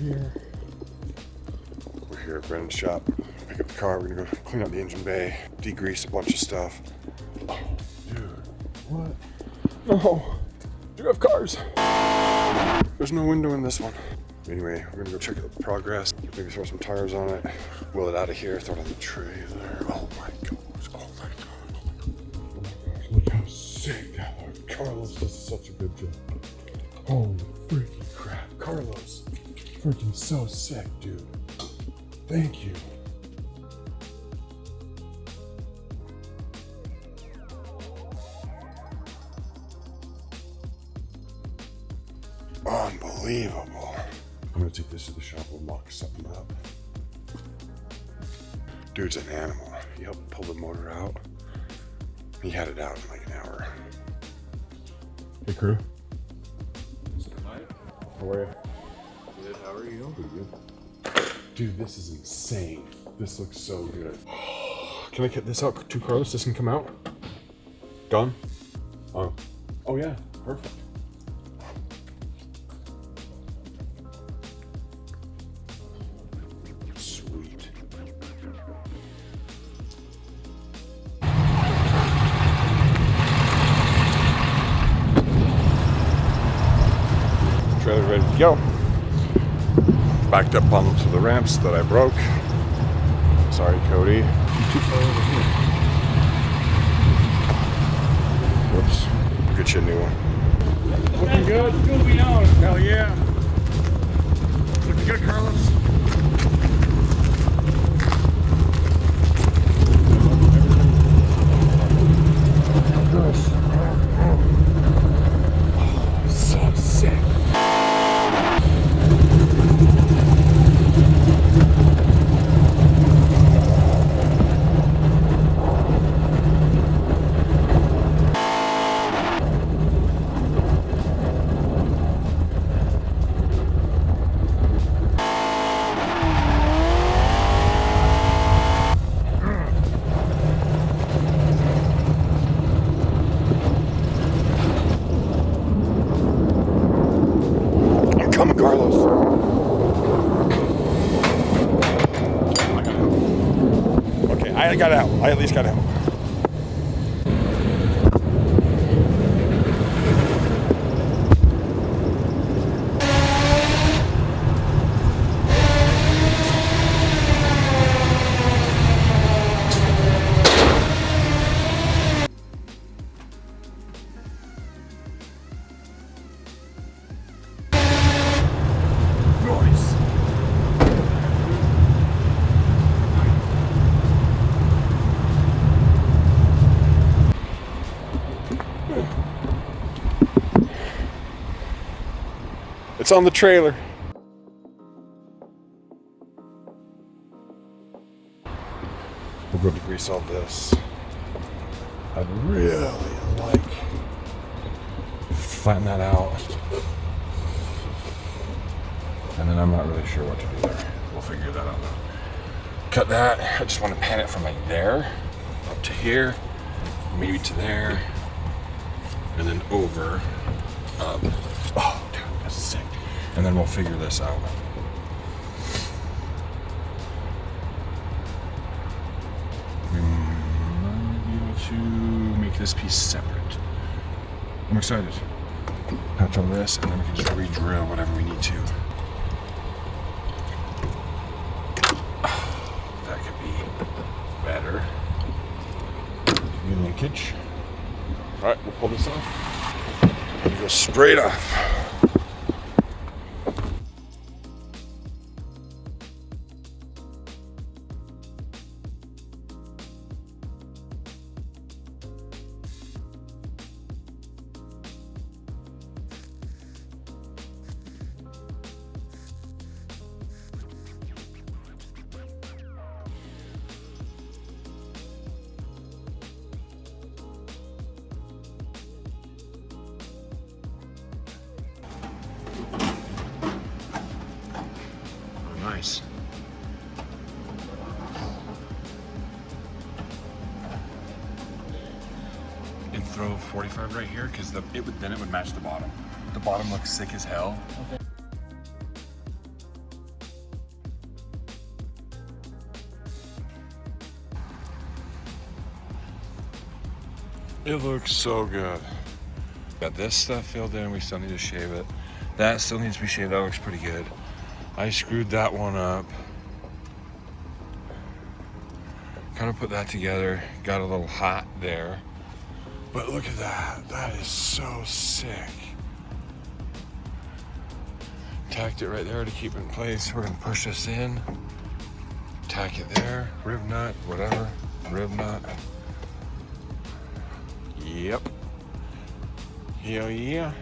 here. We're here at Brennan's shop. Pick up the car. We're gonna go clean out the engine bay, degrease a bunch of stuff. Oh, dude, what? No, do you have cars? There's no window in this one. Anyway, we're gonna go check out the progress. Maybe throw some tires on it. Wheel it out of here. Throw it on the trailer. Oh my gosh! Oh my god! Oh my gosh! Look how sick that looks. Carlos does such a good job. Holy freaking crap! Carlos, freaking so sick, dude. Thank you. Unbelievable. I'm gonna take this to the shop and mock something up. Dude's an animal. He helped pull the motor out. He had it out in like an hour. Hey crew. How are you? Good, how are you? Pretty good. Dude, this is insane. This looks so good. Can I get this out to Carlos? This can come out? Done? Oh yeah, perfect. Sweet. Trailer ready to go. Backed up onto the ramps that I broke. Sorry, Cody. You're too far over here. Whoops. We'll get you a new one. Looking good, moving on. Hell yeah. Looking good, Carlos. Oh, so sick. Carlos. Okay, I got out. I at least got out. It's on the trailer. We'll go degrease all this. I'd really like flatten that out. And then I'm not really sure what to do there. We'll figure that out though. Cut that. I just want to pan it from like there up to here, maybe to there, and then over, up. Oh, dude, that's sick. And then we'll figure this out. We might be able to make this piece separate. I'm excited. Patch all this, and then we can just re-drill whatever we need to. That could be better. New linkage. All right, we'll pull this off. And go straight off. Nice. And throw 45 right here because then it would match the bottom. The bottom looks sick as hell. Okay. It looks so good. Got this stuff filled in, we still need to shave it. That still needs to be shaved, that looks pretty good. I screwed that one up. Kind of put that together, got a little hot there. But look at that, that is so sick. Tacked it right there to keep it in place. We're gonna push this in, tack it there, rib nut, whatever, rib nut. Yep. Hell yeah.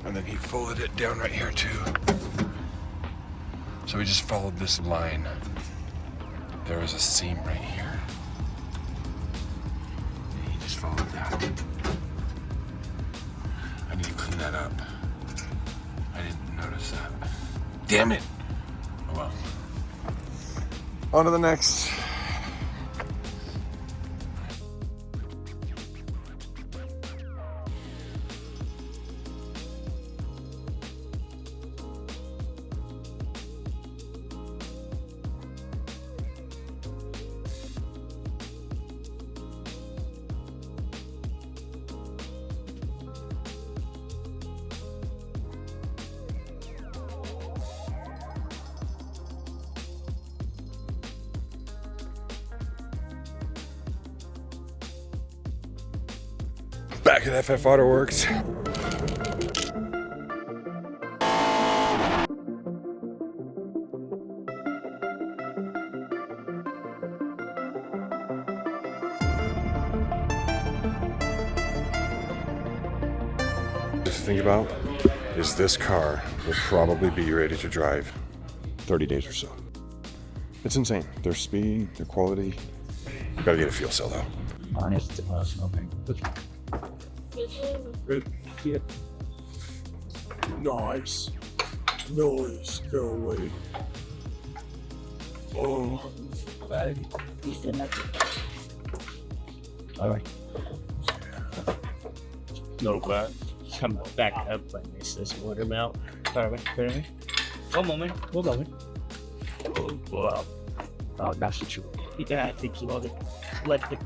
And then he folded it down right here too. So we just followed this line. There was a seam right here. And he just followed that. I need to clean that up. I didn't notice that. Damn it! Oh well. On to the next. Back at FF Auto Works. Just think about is this car will probably be ready to drive 30 days or so. It's insane. Their speed, their quality. You gotta get a fuel cell though. Honest to personal thing. Nice. Nice. Go away. Oh. Alright. No bad. Come back up and miss this water melt. Alright, alright. One moment. Oh, wow. Oh, that's the truth. Yeah, I think you want to let the.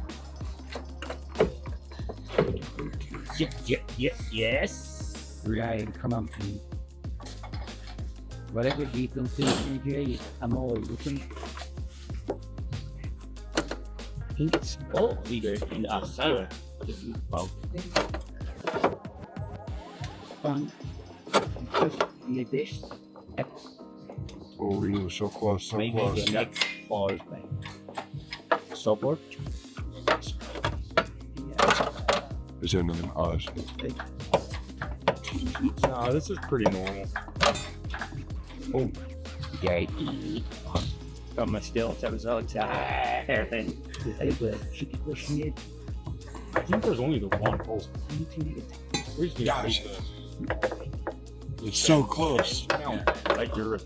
Yes. Right, come on, please. Whatever you can do, DJ, I'm always looking. It's all leader in the Asara. Well, fun. Like this. Oh, you were so close, so Maybe close. the next fall thing. Support. Is there another? Oh, Nah, this is pretty normal. Oh, yay. Got my still episodes everything. I think there's only the one hole. Where's the Gosh. It's so close. like you're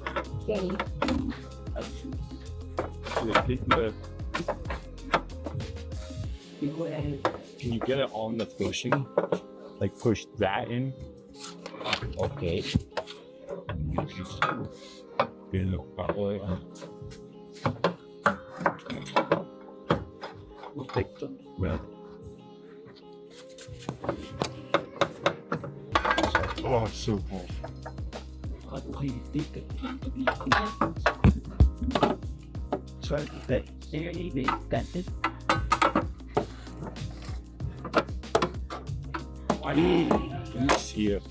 can you get it on the bushing? Like push that in? Okay. Well. Oh, it's so cool. You see it.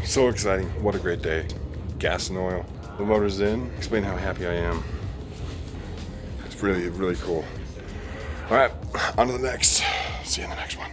So exciting. What a great day. Gas and oil. The motor's in. Explain how happy I am. It's really, really cool. All right, on to the next. See you in the next one.